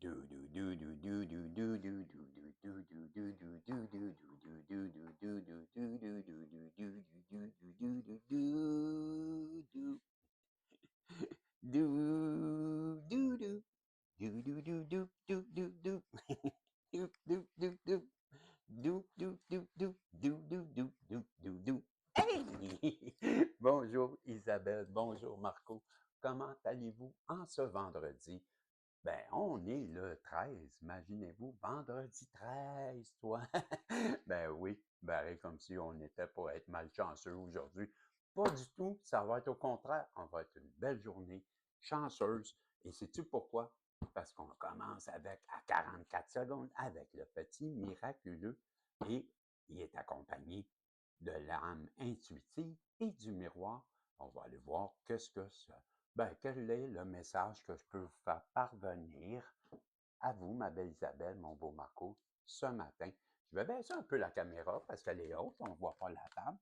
Hey! Bonjour Isabelle, bonjour Marco. Comment allez-vous en ce vendredi? Ben, on est le 13, imaginez-vous, vendredi 13, toi. Ben oui, pareil comme si on était pour être malchanceux aujourd'hui. Pas du tout, ça va être au contraire, on va être une belle journée, chanceuse. Et sais-tu pourquoi? Parce qu'on commence avec à 44 secondes avec le petit miraculeux et il est accompagné de l'âme intuitive et du miroir. On va aller voir qu'est-ce que ça. Ben, quel est le message que je peux vous faire parvenir à vous, ma belle Isabelle, mon beau Marco, ce matin? Je vais baisser un peu la caméra parce qu'elle est haute, on ne voit pas la table.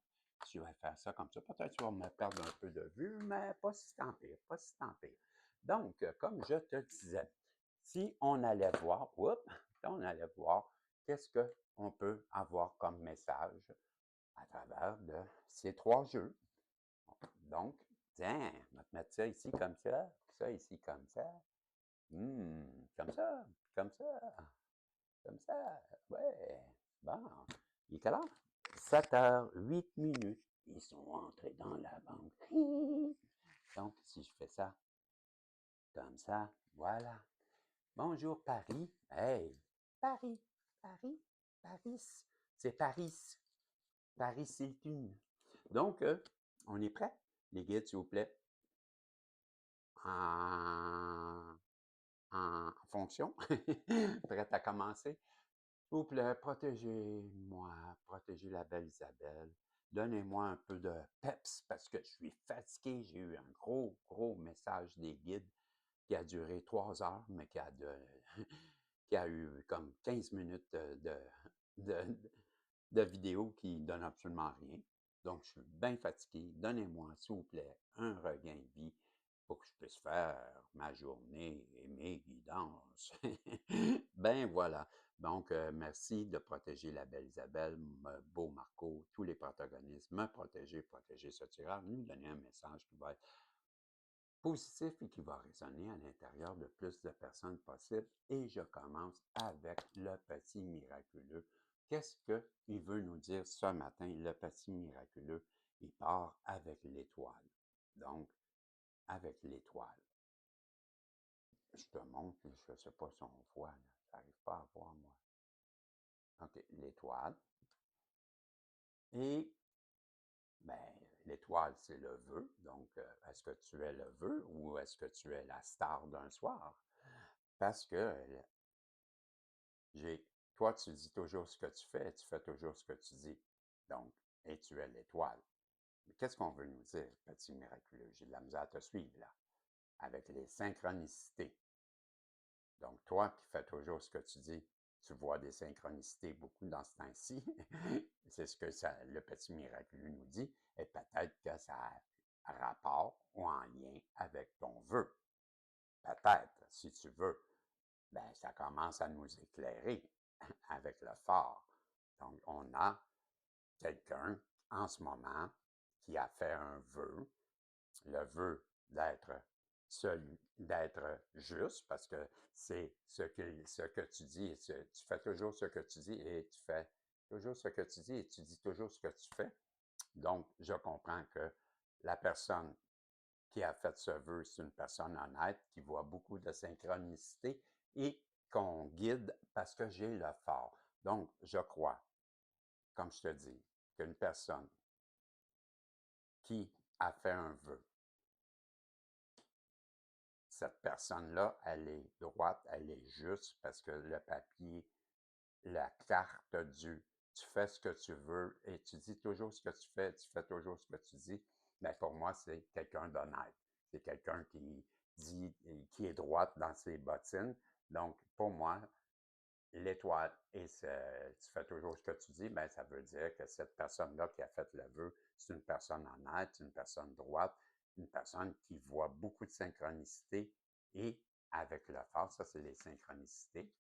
Je vais faire ça comme ça. Peut-être que tu vas me perdre un peu de vue, mais pas si tant pire, pas si tant pire. Donc, comme je te disais, si on allait voir, on allait voir qu'est-ce qu'on peut avoir comme message à travers de ces trois jeux. Donc, tiens, on va te mettre ça ici comme ça ici comme ça. Comme ça, comme ça, comme ça. Ouais, bon. Il est quelle heure? 7h08. Ils sont entrés dans la banque. Donc, si je fais ça, comme ça, voilà. Bonjour Paris. Hey, Paris, Paris, Paris. C'est Paris. Paris, c'est une. Donc, on est prêt? Les guides, s'il vous plaît. En fonction. Prête à commencer? S'il vous plaît, protégez-moi, protégez la belle Isabelle. Donnez-moi un peu de peps parce que je suis fatigué. J'ai eu un gros, gros message des guides qui a duré 3 heures, mais qui a eu comme 15 minutes de, de vidéo qui ne donne absolument rien. Donc, je suis bien fatigué. Donnez-moi, s'il vous plaît, un regain de vie pour que je puisse faire ma journée et mes guidances. Ben voilà. Donc, merci de protéger la belle Isabelle, beau Marco, tous les protagonistes, me protéger ce tirage, nous donner un message qui va être positif et qui va résonner à l'intérieur de plus de personnes possible. Et je commence avec le petit miraculeux. Qu'est-ce qu'il veut nous dire ce matin, le petit miraculeux? Il part avec l'étoile. Donc, avec l'étoile. Je te montre, je ne sais pas si on voit, là. J'arrive pas à voir, moi. OK, l'étoile. Et, ben, l'étoile, c'est le vœu. Donc, est-ce que tu es le vœu ou est-ce que tu es la star d'un soir? Parce que toi, tu dis toujours ce que tu fais toujours ce que tu dis. Donc, et tu es l'étoile. Mais qu'est-ce qu'on veut nous dire, petit miraculeux? J'ai de la misère à te suivre, là, avec les synchronicités. Donc, toi qui fais toujours ce que tu dis, tu vois des synchronicités beaucoup dans ce temps-ci. C'est ce que le petit miraculeux nous dit. Et peut-être que ça a rapport ou en lien avec ton vœu. Peut-être, si tu veux. Ben, ça commence à nous éclairer avec le phare. Donc, on a quelqu'un en ce moment qui a fait un vœu, le vœu d'être d'être juste, parce que c'est ce que tu dis, tu fais toujours ce que tu dis et tu fais toujours ce que tu dis et tu dis toujours ce que tu fais. Donc, je comprends que la personne qui a fait ce vœu, c'est une personne honnête, qui voit beaucoup de synchronicité et qu'on guide parce que j'ai le phare. Donc, je crois, comme je te dis, qu'une personne qui a fait un vœu, cette personne-là, elle est droite, elle est juste parce que le papier, la carte du tu fais ce que tu veux et tu dis toujours ce que tu fais toujours ce que tu dis, mais pour moi, c'est quelqu'un d'honnête. C'est quelqu'un qui dit, qui est droite dans ses bottines. Donc, pour moi, l'étoile et tu fais toujours ce que tu dis, ben, ça veut dire que cette personne-là qui a fait le vœu, c'est une personne honnête, une personne droite, une personne qui voit beaucoup de synchronicité et avec le phare, ça c'est les synchronicités,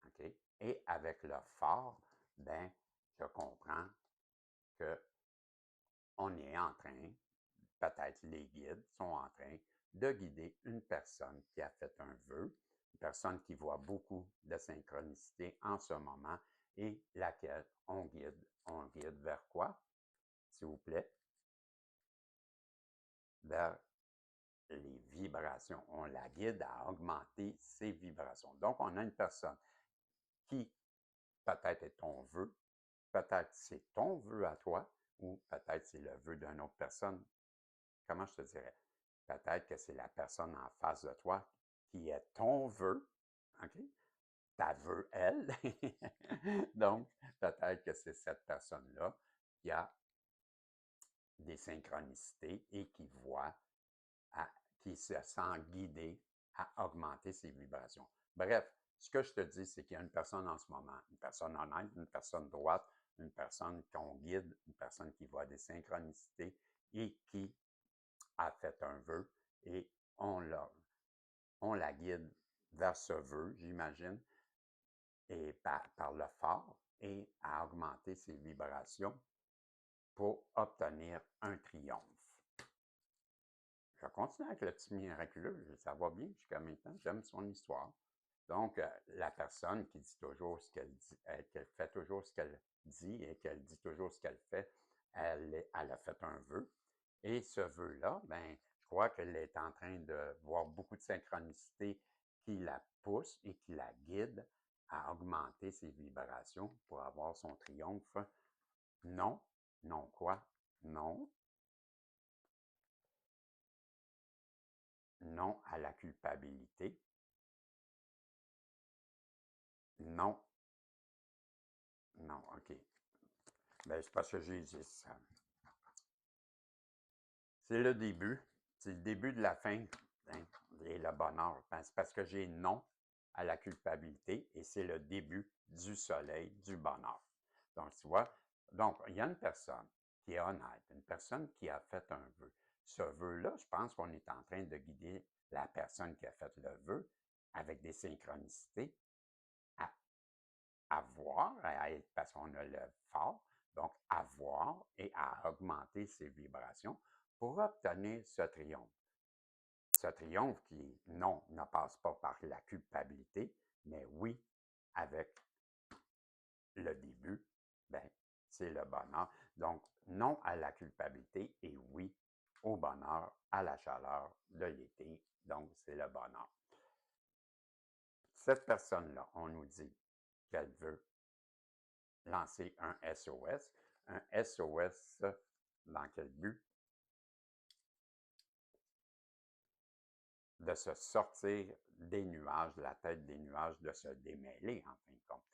OK? Et avec le phare, ben, je comprends que on est en train, peut-être les guides sont en train de guider une personne qui a fait un vœu, une personne qui voit beaucoup de synchronicité en ce moment et laquelle on guide vers quoi, s'il vous plaît? Vers les vibrations. On la guide à augmenter ses vibrations. Donc, on a une personne qui peut-être est ton vœu, peut-être c'est ton vœu à toi, ou peut-être c'est le vœu d'une autre personne. Comment je te dirais? Peut-être que c'est la personne en face de toi qui est ton vœu, OK? Ta vœu, elle. Donc, peut-être que c'est cette personne-là qui a des synchronicités et qui voit, qui se sent guidée à augmenter ses vibrations. Bref, ce que je te dis, c'est qu'il y a une personne en ce moment, une personne honnête, une personne droite, une personne qu'on guide, une personne qui voit des synchronicités et qui a fait un vœu et on la guide vers ce vœu, j'imagine, et par le phare et à augmenter ses vibrations pour obtenir un triomphe. Je continue avec le petit miraculeux, ça va bien jusqu'à maintenant, j'aime son histoire. Donc, la personne qui dit toujours ce qu'elle dit, qu'elle fait toujours ce qu'elle dit et qu'elle dit toujours ce qu'elle fait, elle a fait un vœu. Et ce vœu-là, ben, je crois qu'elle est en train de voir beaucoup de synchronicité qui la pousse et qui la guide à augmenter ses vibrations pour avoir son triomphe. Non, non quoi? Non, non à la culpabilité. Non, non, OK. Ben, c'est parce que j'ai dit ça. C'est le début. C'est le début de la fin hein, et le bonheur. Ben, c'est parce que j'ai non à la culpabilité et c'est le début du soleil, du bonheur. Donc, tu vois, donc, il y a une personne qui est honnête, une personne qui a fait un vœu. Ce vœu-là, je pense qu'on est en train de guider la personne qui a fait le vœu avec des synchronicités à, voir, parce qu'on a le fort, donc à voir et à augmenter ses vibrations pour obtenir ce triomphe. Ce triomphe qui, non, ne passe pas par la culpabilité, mais oui, avec le début, ben, c'est le bonheur. Donc, non à la culpabilité et oui au bonheur, à la chaleur de l'été. Donc, c'est le bonheur. Cette personne-là, on nous dit qu'elle veut lancer un SOS. Un SOS, dans quel but? De se sortir des nuages, de la tête des nuages, de se démêler, en fin de compte.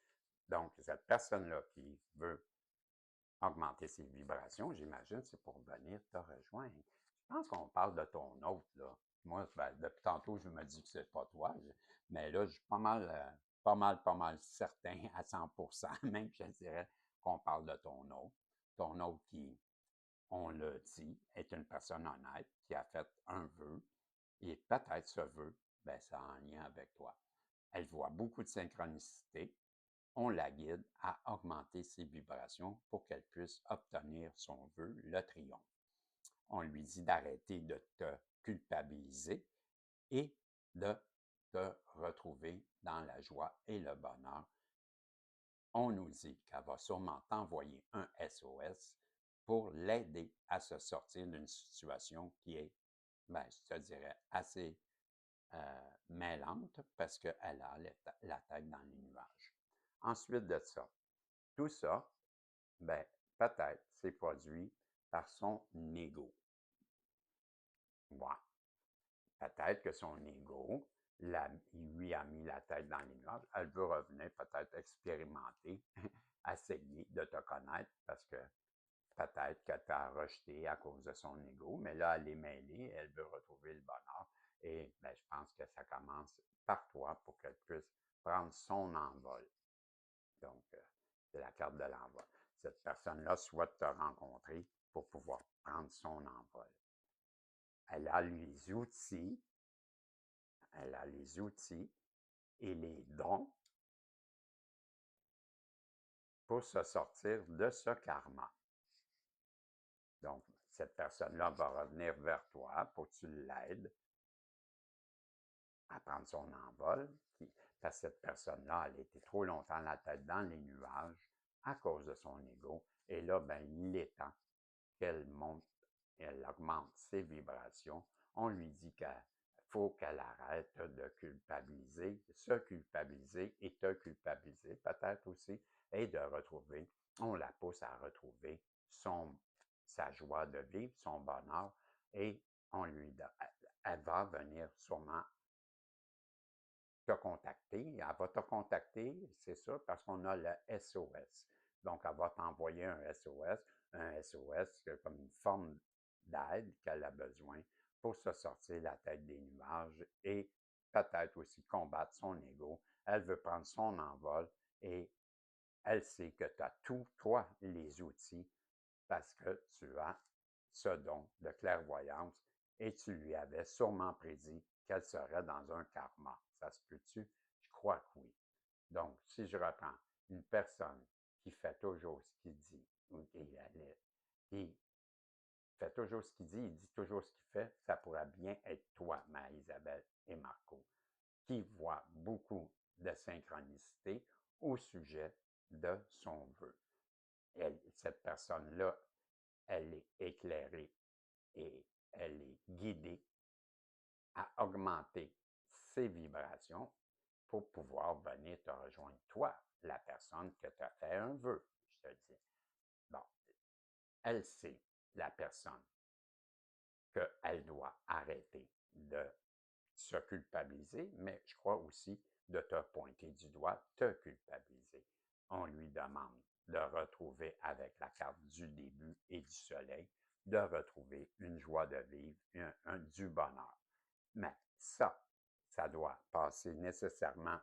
Donc, cette personne-là qui veut augmenter ses vibrations, j'imagine, c'est pour venir te rejoindre. Je pense qu'on parle de ton hôte, là. Moi, ben, depuis tantôt, je me dis que c'est pas toi, mais là, je suis pas mal certain à 100%, même, je dirais, qu'on parle de ton hôte. Ton hôte qui, on le dit, est une personne honnête, qui a fait un vœu, et peut-être ce vœu, ben, c'est en lien avec toi. Elle voit beaucoup de synchronicité. On la guide à augmenter ses vibrations pour qu'elle puisse obtenir son vœu, le triomphe. On lui dit d'arrêter de te culpabiliser et de te retrouver dans la joie et le bonheur. On nous dit qu'elle va sûrement t'envoyer un SOS pour l'aider à se sortir d'une situation qui est, ben, je te dirais, assez mêlante parce qu'elle a la tête dans les nuages. Ensuite de ça, tout ça, ben, peut-être c'est produit par son ego. Ouais. Peut-être que son ego lui a mis la tête dans les nuages. Elle veut revenir, peut-être expérimenter, essayer de te connaître parce que peut-être qu'elle t'a rejeté à cause de son ego, mais là, elle est mêlée, elle veut retrouver le bonheur. Et ben, je pense que ça commence par toi pour qu'elle puisse prendre son envol. Donc, c'est la carte de l'envol. Cette personne-là souhaite te rencontrer pour pouvoir prendre son envol. Elle a les outils elle a les outils et les dons pour se sortir de ce karma. Donc, cette personne-là va revenir vers toi pour que tu l'aides à prendre son envol, parce que cette personne-là, elle a été trop longtemps la tête dans les nuages à cause de son ego. Et là, ben, il est temps qu'elle monte, elle augmente ses vibrations. On lui dit qu'il faut qu'elle arrête de culpabiliser, se culpabiliser et te culpabiliser peut-être aussi, et de retrouver, on la pousse à retrouver sa joie de vivre, son bonheur, et elle va venir sûrement te contacter. Elle va te contacter, c'est ça, parce qu'on a le SOS. Donc, elle va t'envoyer un SOS comme une forme d'aide qu'elle a besoin pour se sortir la tête des nuages et peut-être aussi combattre son ego. Elle veut prendre son envol et elle sait que tu as tous, toi, les outils parce que tu as ce don de clairvoyance et tu lui avais sûrement prédit qu'elle serait dans un karma. Ça se peut-tu? Je crois que oui. Donc, si je reprends une personne qui fait toujours ce qu'il dit, ou qui fait toujours ce qu'il dit, il dit toujours ce qu'il fait, ça pourrait bien être toi, Marie-Isabelle et Marco, qui voit beaucoup de synchronicité au sujet de son vœu. Cette personne-là, elle est éclairée et elle est guidée à augmenter ses vibrations pour pouvoir venir te rejoindre, toi, la personne que tu as fait un vœu, je te dis. Bon, elle sait, la personne, qu'elle doit arrêter de se culpabiliser, mais je crois aussi de te pointer du doigt, te culpabiliser. On lui demande de retrouver avec la carte du début et du soleil, de retrouver une joie de vivre, du bonheur. Mais ça doit passer nécessairement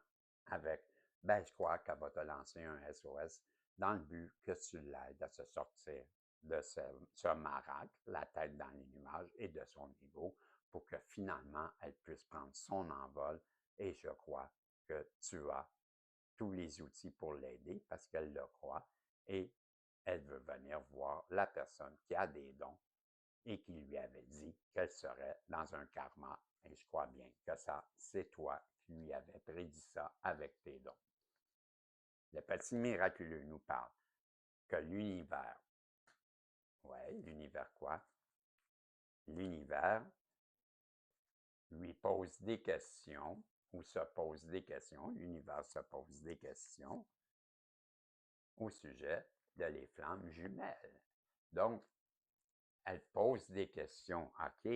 avec, ben, je crois qu'elle va te lancer un SOS dans le but que tu l'aides à se sortir de ce maracle, la tête dans les nuages et de son ego, pour que finalement elle puisse prendre son envol. Et je crois que tu as tous les outils pour l'aider parce qu'elle le croit et elle veut venir voir la personne qui a des dons et qui lui avait dit qu'elle serait dans un karma. Et je crois bien que ça, c'est toi qui lui avais prédit ça avec tes dons. Le petit miraculeux nous parle que l'univers, ouais, l'univers quoi? L'univers lui pose des questions ou se pose des questions, l'univers se pose des questions au sujet de les flammes jumelles. Donc, elle pose des questions. OK,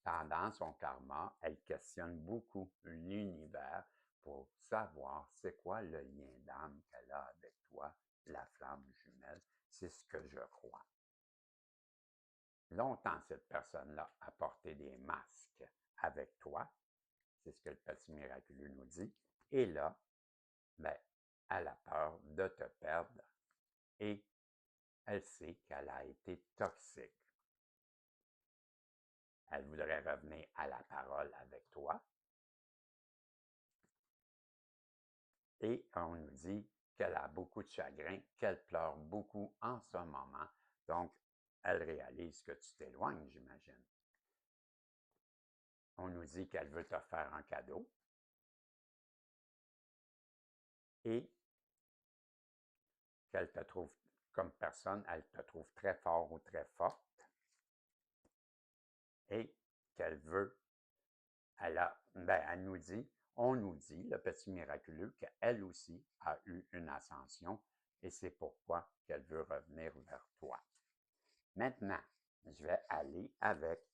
pendant son karma, elle questionne beaucoup l'univers pour savoir c'est quoi le lien d'âme qu'elle a avec toi, la flamme jumelle. C'est ce que je crois. Longtemps, cette personne-là a porté des masques avec toi. C'est ce que le petit miraculeux nous dit. Et là, ben, elle a peur de te perdre et elle sait qu'elle a été toxique. Elle voudrait revenir à la parole avec toi. Et on nous dit qu'elle a beaucoup de chagrin, qu'elle pleure beaucoup en ce moment. Donc, elle réalise que tu t'éloignes, j'imagine. On nous dit qu'elle veut te faire un cadeau. Et qu'elle te trouve comme personne, elle te trouve très fort ou très forte. Et qu'elle veut, elle nous dit, on nous dit, le petit miraculeux, qu'elle aussi a eu une ascension et c'est pourquoi qu'elle veut revenir vers toi. Maintenant, je vais aller avec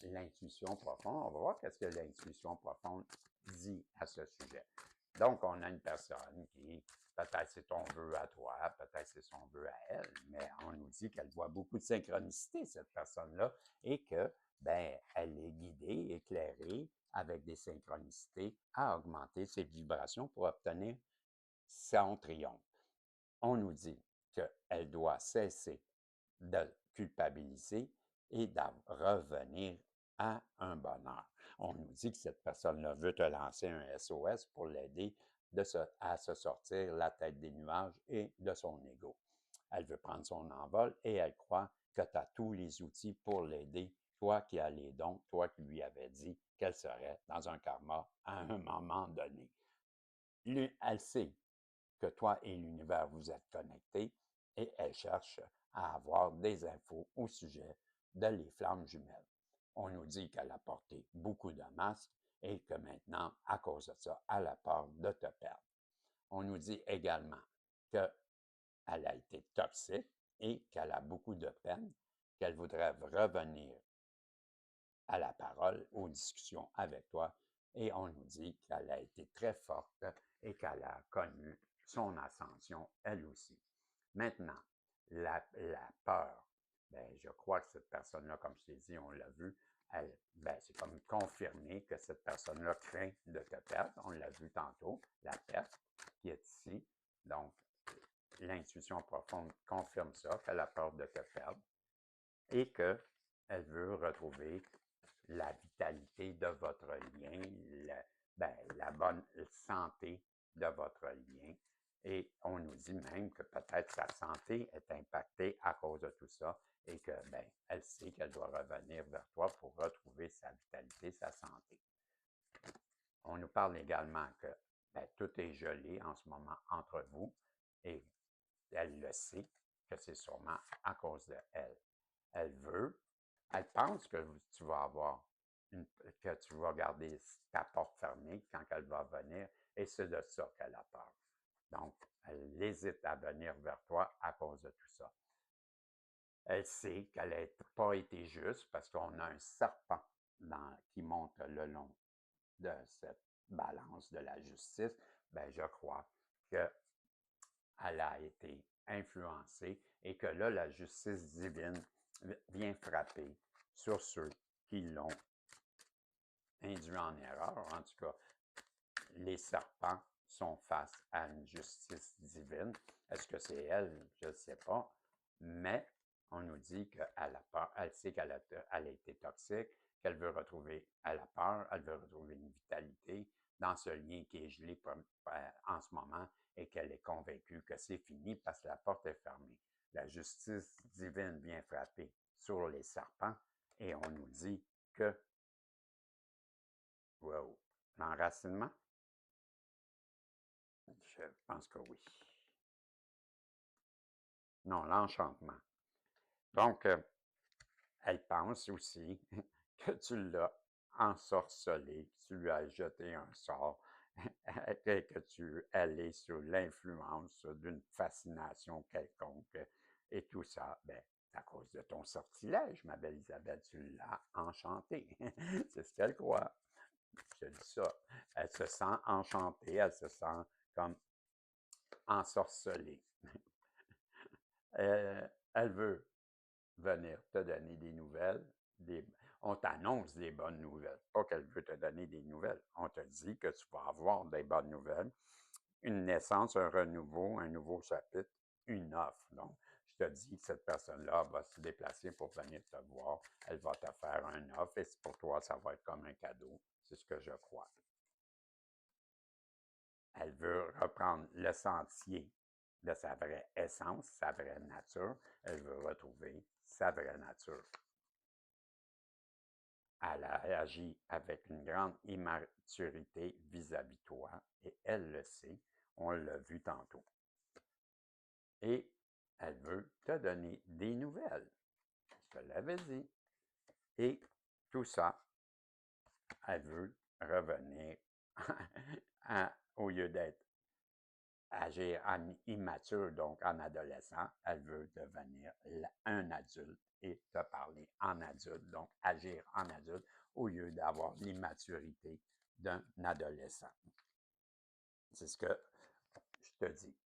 l'intuition profonde. On va voir qu'est-ce que l'intuition profonde dit à ce sujet. Donc, on a une personne qui, peut-être c'est ton vœu à toi, peut-être c'est son vœu à elle, mais on nous dit qu'elle voit beaucoup de synchronicité, cette personne-là, et que, ben, elle est guidée, éclairée, avec des synchronicités, à augmenter ses vibrations pour obtenir son triomphe. On nous dit qu'elle doit cesser de culpabiliser et de revenir à un bonheur. On nous dit que cette personne-là veut te lancer un SOS pour l'aider à se sortir la tête des nuages et de son ego. Elle veut prendre son envol et elle croit que tu as tous les outils pour l'aider, toi qui as les dons, toi qui lui avais dit qu'elle serait dans un karma à un moment donné. Elle sait que toi et l'univers vous êtes connectés et elle cherche à avoir des infos au sujet de les flammes jumelles. On nous dit qu'elle a porté beaucoup de masques et que maintenant, à cause de ça, elle a peur de te perdre. On nous dit également qu'elle a été toxique et qu'elle a beaucoup de peine, qu'elle voudrait revenir à la parole, aux discussions avec toi. Et on nous dit qu'elle a été très forte et qu'elle a connu son ascension, elle aussi. Maintenant, la peur, ben, je crois que cette personne-là, comme je t'ai dit, on l'a vu, c'est comme confirmé que cette personne-là craint de te perdre. On l'a vu tantôt, la perte qui est ici. Donc, l'intuition profonde confirme ça, qu'elle a peur de te perdre et qu'elle veut retrouver la vitalité de votre lien, la bonne santé de votre lien. Et on nous dit même que peut-être sa santé est impactée à cause de tout ça et que, elle sait qu'elle doit revenir vers toi pour retrouver sa vitalité, sa santé. On nous parle également que tout est gelé en ce moment entre vous et elle le sait que c'est sûrement à cause de elle. Elle pense que tu vas que tu vas garder ta porte fermée quand elle va venir et c'est de ça qu'elle a peur. Donc, elle hésite à venir vers toi à cause de tout ça. Elle sait qu'elle n'a pas été juste parce qu'on a un serpent qui monte le long de cette balance de la justice. Je crois qu'elle a été influencée et que là, la justice divine vient frapper sur ceux qui l'ont induit en erreur. En tout cas, les serpents sont face à une justice divine. Est-ce que c'est elle? Je ne sais pas. Mais on nous dit qu'elle a peur, elle sait qu'elle a été toxique, qu'elle veut retrouver, elle a peur, elle veut retrouver une vitalité dans ce lien qui est gelé en ce moment et qu'elle est convaincue que c'est fini parce que la porte est fermée. La justice divine vient frapper sur les serpents et on nous dit que, wow, l'enracinement, je pense que oui. Non, l'enchantement. Donc, elle pense aussi que tu l'as ensorcelé, tu lui as jeté un sort et que elle est sous l'influence d'une fascination quelconque. Et tout ça, c'est à cause de ton sortilège, ma belle Isabelle, tu l'as enchantée. C'est ce qu'elle croit. Je dis ça. Elle se sent enchantée, elle se sent comme ensorcelée. Elle veut venir te donner des nouvelles. On t'annonce des bonnes nouvelles. Pas qu'elle veut te donner des nouvelles. On te dit que tu vas avoir des bonnes nouvelles. Une naissance, un renouveau, un nouveau chapitre, une offre. Donc, je te dis que cette personne-là va se déplacer pour venir te voir. Elle va te faire une offre et pour toi, ça va être comme un cadeau. C'est ce que je crois. Elle veut reprendre le sentier de sa vraie essence, sa vraie nature. Elle veut retrouver sa vraie nature. Elle a agi avec une grande immaturité vis-à-vis de toi et elle le sait. On l'a vu tantôt. Et elle veut te donner des nouvelles. Je te l'avais dit. Et tout ça, elle veut revenir au lieu d'être agir en immature, donc en adolescent, elle veut devenir un adulte et te parler en adulte, donc agir en adulte au lieu d'avoir l'immaturité d'un adolescent. C'est ce que je te dis.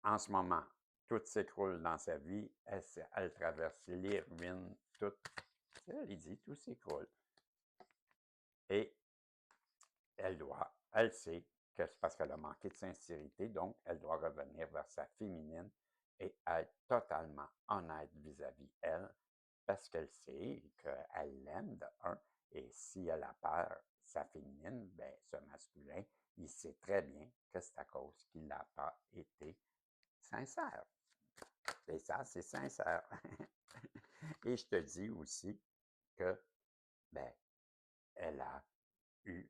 En ce moment, tout s'écroule dans sa vie, elle traverse les ruines, tout, elle dit, tout s'écroule. Et elle sait que c'est parce qu'elle a manqué de sincérité, donc elle doit revenir vers sa féminine et être totalement honnête vis-à-vis elle, parce qu'elle sait qu'elle l'aime de un, et si elle a peur, sa féminine, ben, ce masculin, il sait très bien que c'est à cause qu'il n'a pas été sincère. Et ça, c'est sincère. Et je te dis aussi que, ben, elle a eu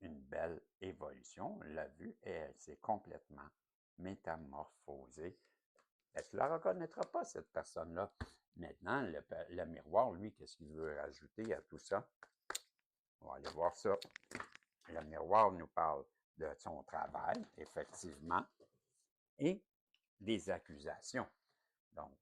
une belle évolution, on l'a vu, et elle s'est complètement métamorphosée. Tu ne la reconnaîtras pas, cette personne-là. Maintenant, le miroir, lui, qu'est-ce qu'il veut rajouter à tout ça? On va aller voir ça. Le miroir nous parle de son travail, effectivement, et des accusations. Donc,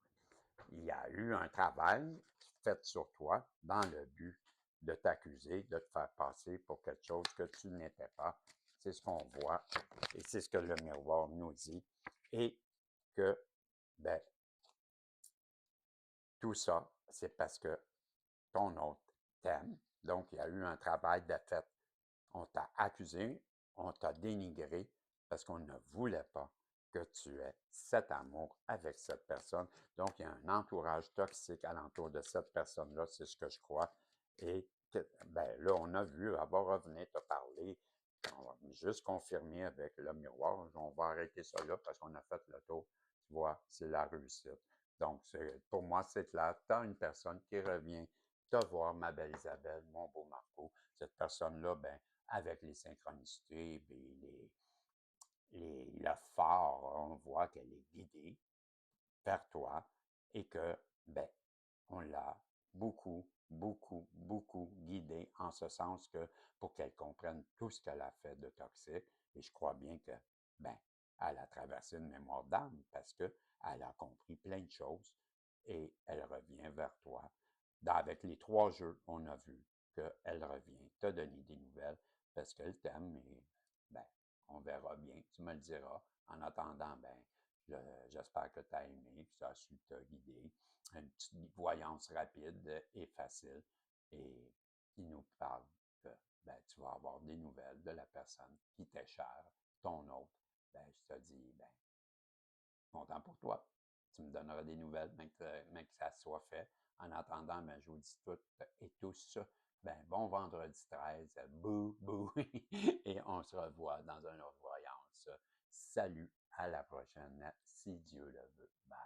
il y a eu un travail fait sur toi dans le but de t'accuser, de te faire passer pour quelque chose que tu n'étais pas. C'est ce qu'on voit et c'est ce que le miroir nous dit. Et que, ben, tout ça, c'est parce que ton autre t'aime. Donc, il y a eu un travail de fait. On t'a accusé, on t'a dénigré parce qu'on ne voulait pas que tu aies cet amour avec cette personne. Donc, il y a un entourage toxique alentour de cette personne-là, c'est ce que je crois. Et que, ben, là, on a vu, elle va revenir te parler. On va juste confirmer avec le miroir. On va arrêter ça là parce qu'on a fait le tour. Tu vois, c'est la réussite. Donc, pour moi, c'est clair. Tu as une personne qui revient te voir, ma belle Isabelle, mon beau Marco. Cette personne-là, ben, avec les synchronicités, ben, le phare, on voit qu'elle est guidée vers toi et que, ben, on l'a beaucoup, beaucoup, beaucoup guidée en ce sens que pour qu'elle comprenne tout ce qu'elle a fait de toxique. Et je crois bien que, ben, elle a traversé une mémoire d'âme parce qu'elle a compris plein de choses et elle revient vers toi. Avec les 3 jeux, on a vu qu'elle revient te donner des nouvelles parce qu'elle t'aime et, ben, on verra bien, tu me le diras. En attendant, ben, j'espère que tu as aimé, que ça a su te guider. Une petite voyance rapide et facile et qui nous parle que, ben, tu vas avoir des nouvelles de la personne qui t'est chère, ton autre. Ben, je te dis, ben, content pour toi. Tu me donneras des nouvelles, même que ça soit fait. En attendant, ben, je vous dis toutes et tous, ben, bon vendredi 13, bouh, bouh, et on se revoit dans une autre voyance. Salut, à la prochaine, si Dieu le veut. Bye.